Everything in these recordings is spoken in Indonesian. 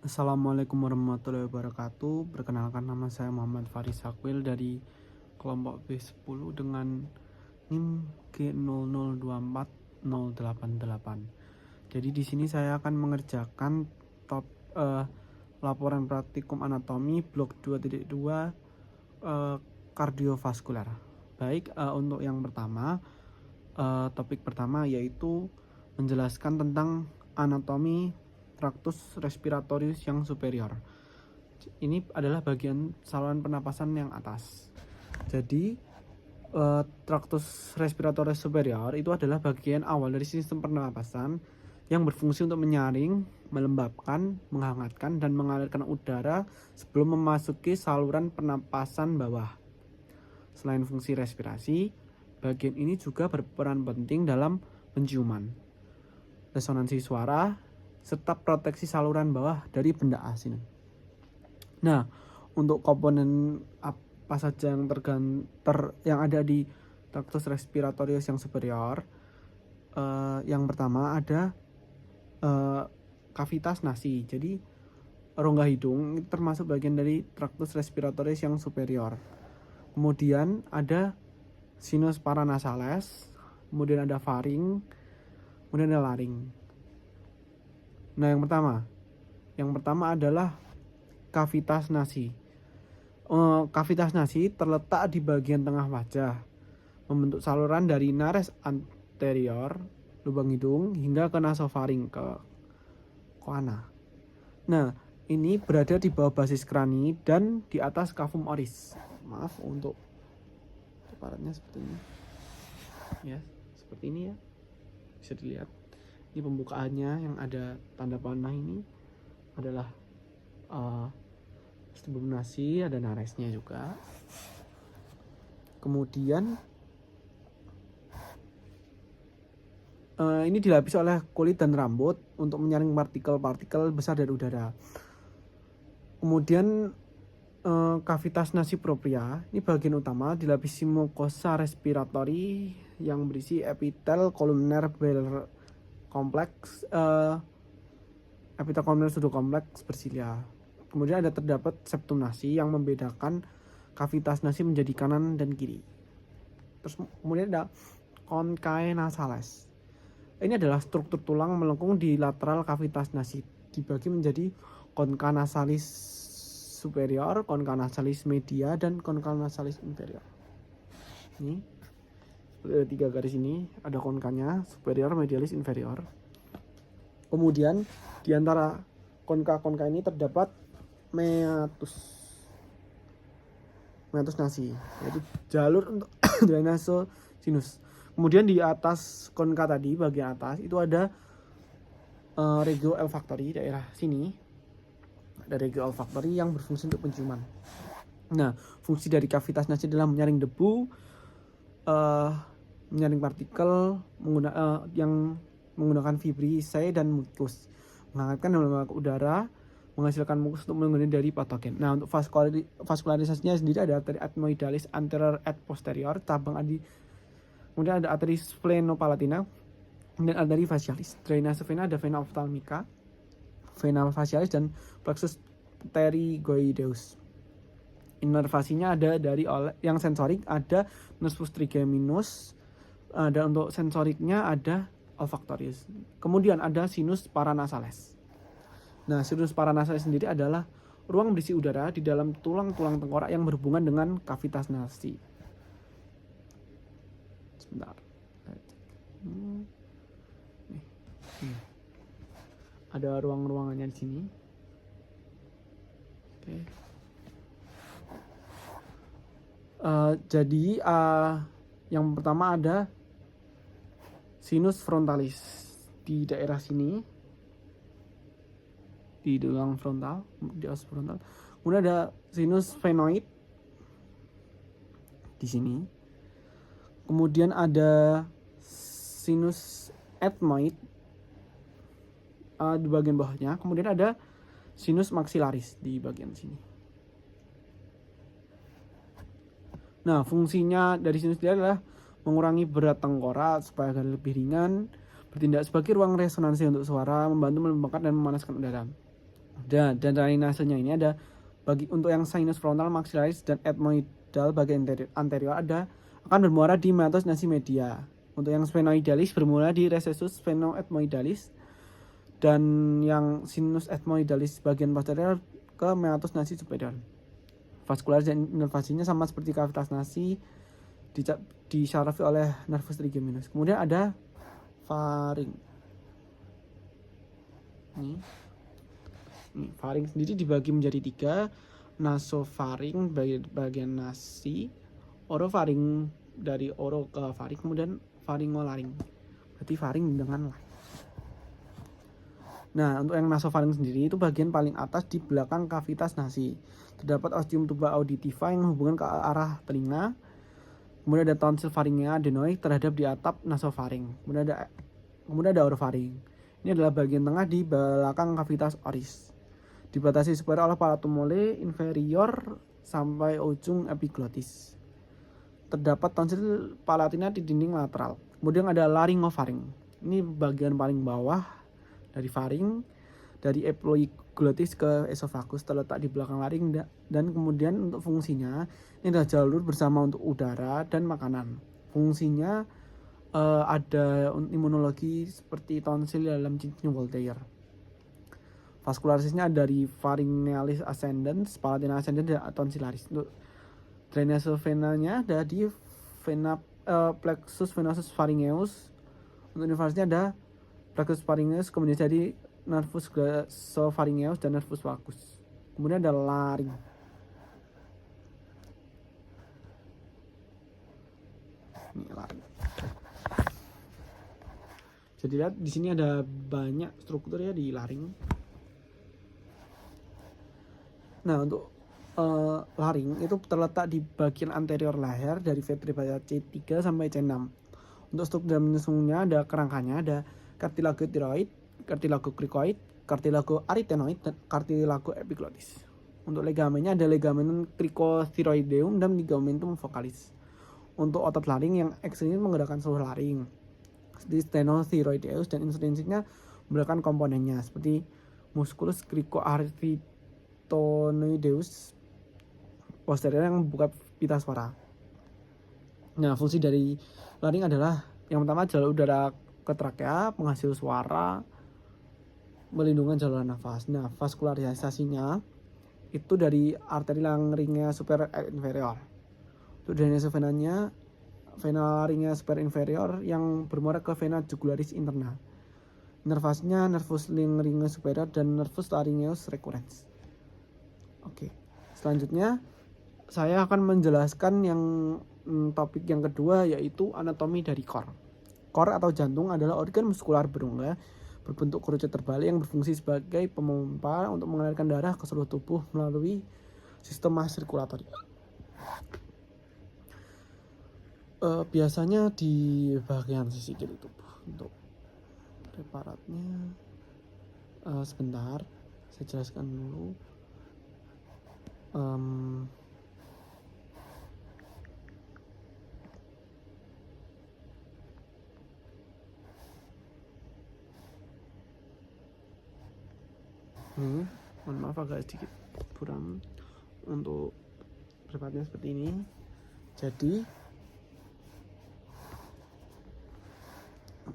Assalamualaikum warahmatullahi wabarakatuh. Perkenalkan, nama saya Muhammad Faris Sakwil dari kelompok B10 dengan NIM G00240888. Jadi di sini saya akan mengerjakan top laporan praktikum anatomi blok 2.2 kardiovaskular. Baik, untuk yang pertama, topik pertama yaitu menjelaskan tentang anatomi traktus respiratorius yang superior. Ini adalah bagian saluran pernapasan yang atas. Jadi traktus respiratorius superior itu adalah bagian awal dari sistem pernapasan yang berfungsi untuk menyaring, melembabkan, menghangatkan, dan mengalirkan udara sebelum memasuki saluran pernapasan bawah. Selain fungsi respirasi, bagian ini juga berperan penting dalam penciuman, resonansi suara, serta proteksi saluran bawah dari benda asing. Nah, untuk komponen apa saja yang yang ada di traktus respiratorius yang superior, yang pertama ada kavitas nasi. Jadi rongga hidung itu termasuk bagian dari traktus respiratorius yang superior. Kemudian ada sinus paranasales, kemudian ada faring, kemudian ada laring. Nah, yang pertama adalah kavitas nasi. Kavitas nasi terletak di bagian tengah wajah, membentuk saluran dari nares anterior, lubang hidung, hingga ke nasofaring, ke koana. Nah, ini berada di bawah basis krani dan di atas cavum oris. Maaf untuk aparatnya seperti ini. Ya, seperti ini ya. Bisa dilihat. Ini pembukaannya yang ada tanda panah ini adalah stubum nasi, ada naresnya juga. Kemudian ini dilapisi oleh kulit dan rambut untuk menyaring partikel-partikel besar dari udara. Kemudian kavitas nasi propria, ini bagian utama dilapisi mukosa respiratori yang berisi epitel kolumner bel kompleks, epitel kolumner pseudokompleks bersilia. Kemudian terdapat septum nasi yang membedakan kavitas nasi menjadi kanan dan kiri. Terus kemudian ada conchae nasales. Ini adalah struktur tulang melengkung di lateral kavitas nasi, dibagi menjadi concha nasalis superior, concha nasalis media, dan concha nasalis inferior. Ini tiga garis ini ada konkanya, superior, medialis, inferior. Kemudian di antara konka-konka ini terdapat meatus nasi, yaitu jalur untuk drainase sinus. Kemudian di atas konka tadi, bagian atas itu ada regio olfactory, daerah sini ada regio olfactory yang berfungsi untuk penciuman. Nah, fungsi dari kavitas nasi adalah menyaring debu, menyaring partikel yang menggunakan fibrisae dan mukus, menghangatkan dan melembabkan udara, menghasilkan mukus untuk melindungi dari patogen. Nah, untuk vaskularisasinya sendiri ada arteri ethmoidalis anterior et posterior, cabang kemudian ada arteri sphlenopalatina, kemudian arteri facialis. Drainase vena ada vena ophthalmica, vena facialis, dan plexus pterygoideus. Inervasinya ada dari yang sensorik ada nervus trigeminus, dan untuk sensoriknya ada olfactorius. Kemudian ada sinus paranasales. Nah, sinus paranasales sendiri adalah ruang berisi udara di dalam tulang-tulang tengkorak yang berhubungan dengan kavitas nasi. Sebentar. Nih. Ada ruang-ruangannya di sini. Oke. Jadi yang pertama ada sinus frontalis di daerah sini, di tulang frontal, di os frontal. Kemudian ada sinus phenoid di sini. Kemudian ada sinus ethmoid di bagian bawahnya. Kemudian ada sinus maxillaris di bagian sini. Nah, fungsinya dari sinus dia adalah mengurangi berat tengkorak supaya agar lebih ringan, bertindak sebagai ruang resonansi untuk suara, membantu melembabkan dan memanaskan udara. Dan drainasenya ini ada untuk yang sinus frontal, maxillaris, dan ethmoidal bagian anterior akan bermuara di meatus nasi media. Untuk yang sphenoidalis bermula di recessus sphenoethmoidalis, dan yang sinus ethmoidalis bagian posterior ke meatus nasi superior. Vaskularis dan inervasinya sama seperti kavitas nasi, disyarafi oleh nervus trigeminus. Kemudian ada faring. Ini faring sendiri dibagi menjadi 3, nasofaring bagian nasi, orofaring dari oro ke faring, kemudian faringolaring, berarti faring dengan laring. Nah, untuk yang nasofaring sendiri itu bagian paling atas di belakang kavitas nasi. Terdapat ostium tuba auditiva yang menghubungkan ke arah telinga. Kemudian ada tonsil faringea adenoid terhadap di atap nasofaring. Kemudian ada orofaring. Ini adalah bagian tengah di belakang kavitas oris. Dibatasi superior oleh palatum mole inferior sampai ujung epiglotis. Terdapat tonsil palatina di dinding lateral. Kemudian ada laryngofaring. Ini bagian paling bawah dari faring, dari epiglotis ke esofagus, terletak di belakang laring, dan kemudian untuk fungsinya ini adalah jalur bersama untuk udara dan makanan. Fungsinya ada imunologi seperti tonsil dalam cincin Voltaire. Vaskularisnya dari pharyngealis ascendens, palatina ascendens, dan tonsillaris. Untuk drainase venanya ada di plexus venosus pharyngeus. Untuk inervasinya ada plexus pharyngeus, kemudian jadi nervus glossopharyngeus dan nervus vagus. Kemudian ada laring. Ini laring. Jadi lihat di sini ada banyak struktur ya di laring. Nah, untuk laring itu terletak di bagian anterior leher dari vertebra C3 sampai C6. Untuk struktur dan menyusunnya ada kerangkanya, ada cartilago thyroid, cartilago cricoid, cartilago arytenoid, dan cartilago epiglotis. Untuk ligamennya ada ligamentum cricothyroideum dan ligamentum vocalis. Untuk otot laring yang ekstrinsik menggerakkan seluruh laring, seperti sternothyroideus, dan intrinsik menggerakkan komponennya seperti musculus cricoarytenoideus posterior yang membuka pita suara. Nah, fungsi dari laring adalah yang pertama jalur udara ke trakea, penghasil suara, melindungi jalur nafas. Nah, vaskularisasinya itu dari arteri laringea superior inferior. Untuk drainase venanya, vena laringea superior inferior yang bermuara ke vena jugularis interna. Nervasnya nervus laringea superior dan nervus laryngeus recurrens. Oke. Selanjutnya saya akan menjelaskan yang topik yang kedua, yaitu anatomi dari kor. Kor atau jantung adalah organ muskular berongga berbentuk kerucut terbalik yang berfungsi sebagai pemompa untuk mengalirkan darah ke seluruh tubuh melalui sistem sirkulatori. Biasanya di bagian sisi kiri tubuh. Untuk preparatnya sebentar saya jelaskan dulu. Mohon maaf agak sedikit buram. Untuk preparatnya seperti ini. Jadi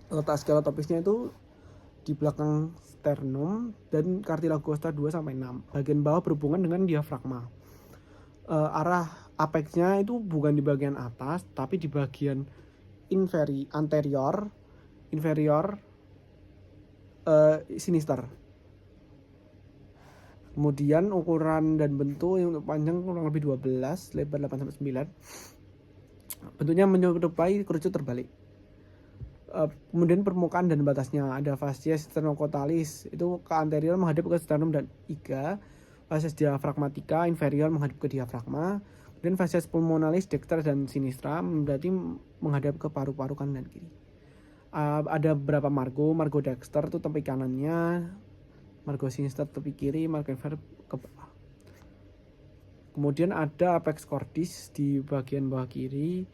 letak skeletopisnya itu di belakang sternum dan cartilago costa 2 sampai 6. Bagian bawah berhubungan dengan diafragma. Arah apexnya itu bukan di bagian atas, tapi di bagian inferior sinister. Kemudian ukuran dan bentuk yang untuk panjang kurang lebih 12, lebar 8 sampai 9. Bentuknya menyerupai kerucut terbalik. Kemudian permukaan dan batasnya ada fascia sternocotalis itu ke anterior menghadap ke sternum dan iga, fascia diafragmatica inferior menghadap ke diafragma, dan fascia pulmonalis dexter dan sinistra berarti menghadap ke paru-paru kanan dan kiri. Ada beberapa margo dexter itu tepi kanannya, margo sinistra tepi kiri, margo inferior ke bawah. Kemudian ada apex cordis di bagian bawah kiri.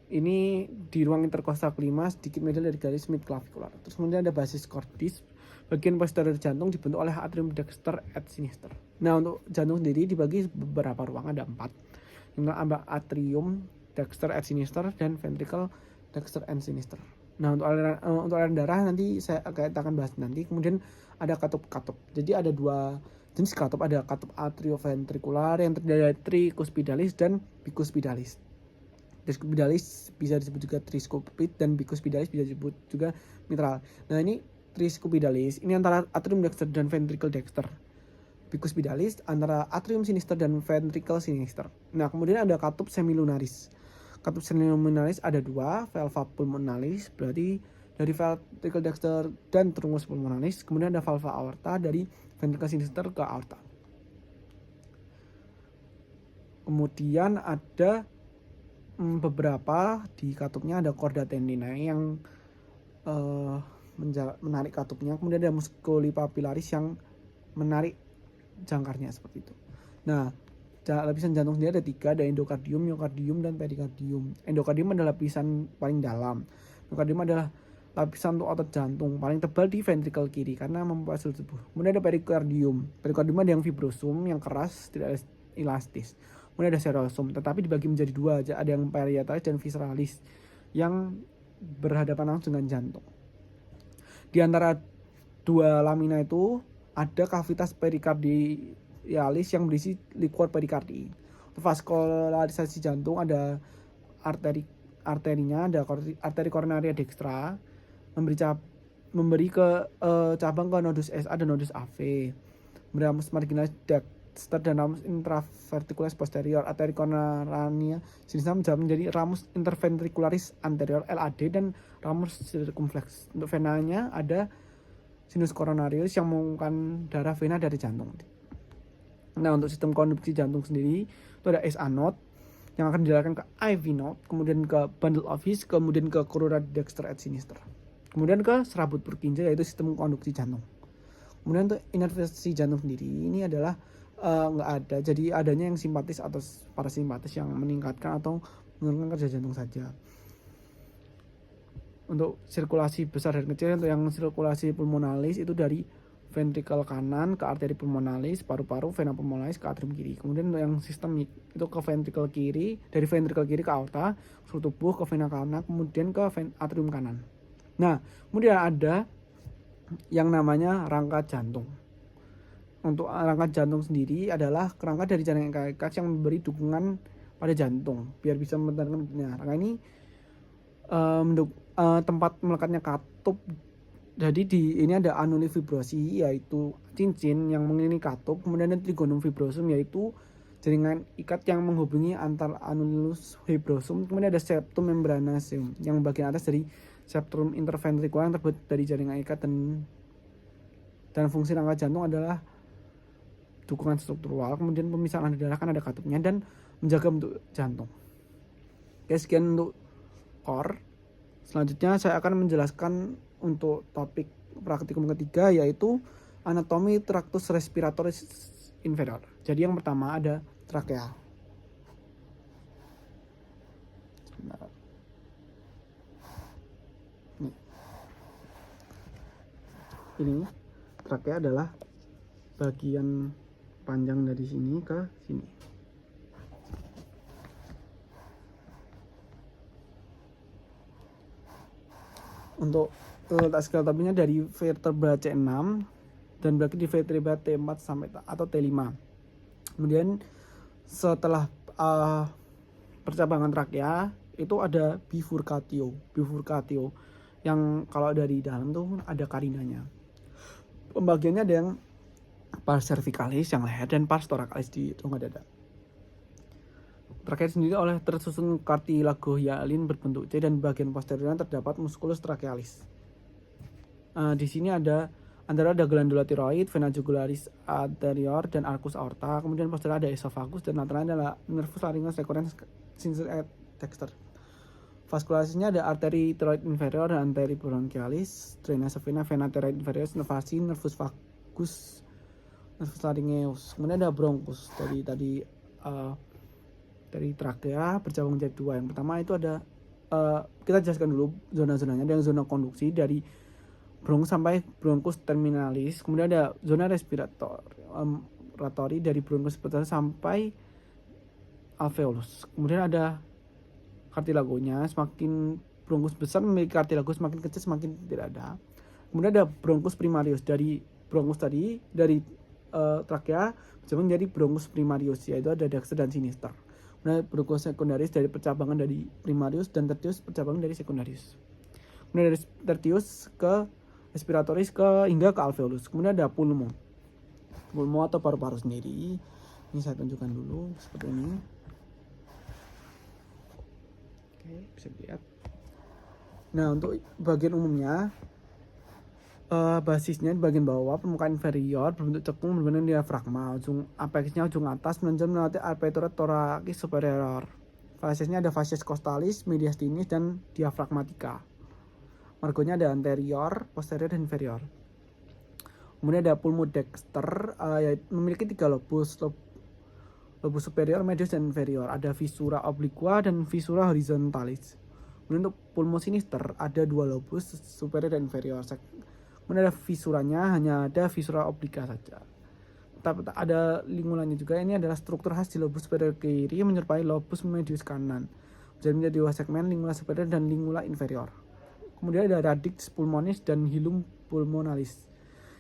Ini di ruang intercostal kelima sedikit medial dari garis midclavicular. Terus kemudian ada basis cordis Bagian posterior jantung dibentuk oleh atrium dexter et sinister. Nah, untuk jantung sendiri dibagi beberapa ruang, ada 4. Yang ada atrium dexter et sinister dan ventricle dexter et sinister. Nah, untuk aliran darah nanti saya akan bahas nanti. Kemudian ada katup. Jadi ada 2 jenis katup, ada katup atrioventrikular yang terdiri dari tricuspidalis dan bicuspidalis. Tricuspidalis bisa disebut juga tricuspid dan bicuspidalis bisa disebut juga mitral. Nah, ini tricuspidalis ini antara atrium dexter dan ventricle dexter. Bicuspidalis antara atrium sinister dan ventricle sinister. Nah, kemudian ada katup semilunaris. Katup semilunaris ada 2, valva pulmonalis berarti dari ventricle dexter dan truncus pulmonalis. Kemudian ada valva aorta dari ventricle sinister ke aorta. Kemudian ada beberapa di katupnya, ada chorda tendinae yang menarik katupnya. Kemudian ada musculi papillaris yang menarik jangkarnya seperti itu. Nah, lapisan jantung sendiri ada 3, ada endokardium, myokardium, dan perikardium. Endokardium adalah lapisan paling dalam. Myokardium adalah lapisan untuk otot jantung paling tebal di ventricle kiri karena membuat seluruh tubuh. Kemudian ada perikardium. Perikardium ada yang fibrosum yang keras, tidak elastis. Kemudian ada serosum, tetapi dibagi menjadi 2 aja, ada yang parietalis dan visceralis yang berhadapan langsung dengan jantung. Di antara 2 lamina itu ada kavitas perikardialis yang berisi liquor perikardi. Untuk vaskularisasi jantung ada arterinya, ada arteri koronaria dextra memberi ke cabang ke nodus SA dan nodus AV. Ramus marginalis dexter dan ramus intraverticularis posterior. Arteri koronaria sinistra menjadi ramus interventricularis anterior LAD dan ramus circumflex. Untuk venanya ada sinus coronarius yang menghubungkan darah vena dari jantung. Nah, untuk sistem konduksi jantung sendiri itu ada SA node yang akan diarahkan ke IV node, kemudian ke bundle of His, kemudian ke corolla dexter et sinister, kemudian ke serabut Purkinje yaitu sistem konduksi jantung. Kemudian untuk inervasi jantung sendiri ini adalah nggak ada, jadi adanya yang simpatis atau parasimpatis yang meningkatkan atau menurunkan kerja jantung saja. Untuk sirkulasi besar dan kecil, untuk yang sirkulasi pulmonalis itu dari ventricle kanan ke arteri pulmonalis, paru-paru, vena pulmonalis ke atrium kiri. Kemudian untuk yang sistemik itu ke ventricle kiri, dari ventricle kiri ke aorta, seluruh tubuh ke vena kanan, kemudian ke atrium kanan. Nah, kemudian ada yang namanya rangka jantung. Untuk rangka jantung sendiri adalah kerangka dari jaringan ikat yang memberi dukungan pada jantung biar bisa membenarkan. Rangka ini tempat melekatnya katup. Jadi ini ada anuli fibrosi yaitu cincin yang mengelilingi katup, kemudian ada trigonum fibrosum yaitu jaringan ikat yang menghubungi antar anulus fibrosum, kemudian ada septum membranacum yang bagian atas dari septum interventricular yang terbuat dari jaringan ikat, dan fungsi rangka jantung adalah dukungan struktural, kemudian pemisahan darah kan ada katupnya dan menjaga bentuk jantung. Oke, sekian untuk core. Selanjutnya saya akan menjelaskan untuk topik praktikum ketiga yaitu anatomi tractus respiratoris inferior. Jadi yang pertama ada trakea. Ini trakea adalah bagian panjang dari sini ke sini. Untuk letak skala topiknya dari vertebra C6 dan berakhir di vertebra T4 sampai atau T5. Kemudian setelah percabangan trakea itu ada bifurcatio yang kalau dari dalam tuh ada karinanya. Pembagiannya ada yang pars cervicalis yang leher dan pars thoracalis di rongga dada. Trakea sendiri oleh tersusun kartilago hyalin berbentuk C dan bagian posteriornya terdapat musculus trachealis. Di sini ada antara ada glandula tiroid, vena jugularis anterior dan arcus aorta. Kemudian posterior ada esophagus dan lateralnya adalah nervus laryngeus recurrens sincere et dexter. Vaskularisinya ada arteri tiroid inferior dan arteri bronchialis, drainase vena, vena tiroid inferior, nervasi, nervus vagus, nervus laryngeus. Kemudian ada bronchus dari trakea bercabang menjadi 2. Yang pertama itu ada kita jelaskan dulu zona-zonanya. Ada yang zona konduksi dari bronkus sampai bronkus terminalis. Kemudian ada zona respiratori dari bronkus terminalis sampai alveolus. Kemudian ada kartilagonya, semakin bronkus besar memiliki kartilago, semakin kecil semakin tidak ada. Kemudian ada bronkus primarius, dari bronkus tadi dari trakea menjadi bronkus primarius, yaitu ada dexter dan sinister. Kemudian bronkus sekundaris dari percabangan dari primarius, dan tertius percabangan dari sekundarius. Kemudian dari tertius ke respiratoris hingga ke alveolus. Kemudian ada pulmo atau paru-paru sendiri. Ini saya tunjukkan dulu seperti ini. Oke, bisa dilihat. Nah, untuk bagian umumnya basisnya di bagian bawah permukaan inferior berbentuk cekung berbentuk diafragma, ujung apexnya ujung atas menonjol melewati apertura thoracis superior. Fasesnya ada facies costalis, mediastinis, dan diafragmatica. Margonya ada anterior, posterior, dan inferior. Kemudian ada pulmodexter, memiliki 3 lobus, lobus superior, medius, dan inferior. Ada visura obliqua dan visura horizontalis. Kemudian untuk pulmosinister ada 2 lobus, superior dan inferior. Kemudian ada visuranya, hanya ada visura obliqua saja. Tapi ada lingulannya juga. Ini adalah struktur khas di lobus superior kiri menyerupai lobus medius kanan. Jadi menjadi 2 segmen, lingula superior dan lingula inferior. Kemudian ada radix pulmonis dan hilum pulmonalis.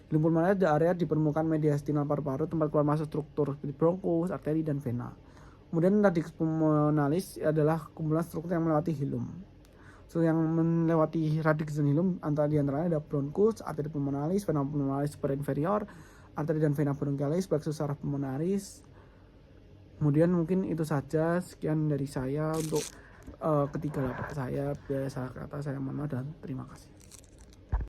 Hilum pulmonalis ada area di permukaan mediastinal paru-paru, tempat keluar masuk struktur seperti bronkus, arteri, dan vena. Kemudian radix pulmonalis adalah kumpulan struktur yang melewati hilum. So, yang melewati radix dan hilum diantaranya ada bronkus, arteri pulmonalis, vena pulmonalis superior inferior, arteri dan vena bronchialis, plexus saraf pulmonaris. Kemudian mungkin itu saja, sekian dari saya untuk ketiga lapak saya. Biasa salah kata saya mohon maaf dan terima kasih.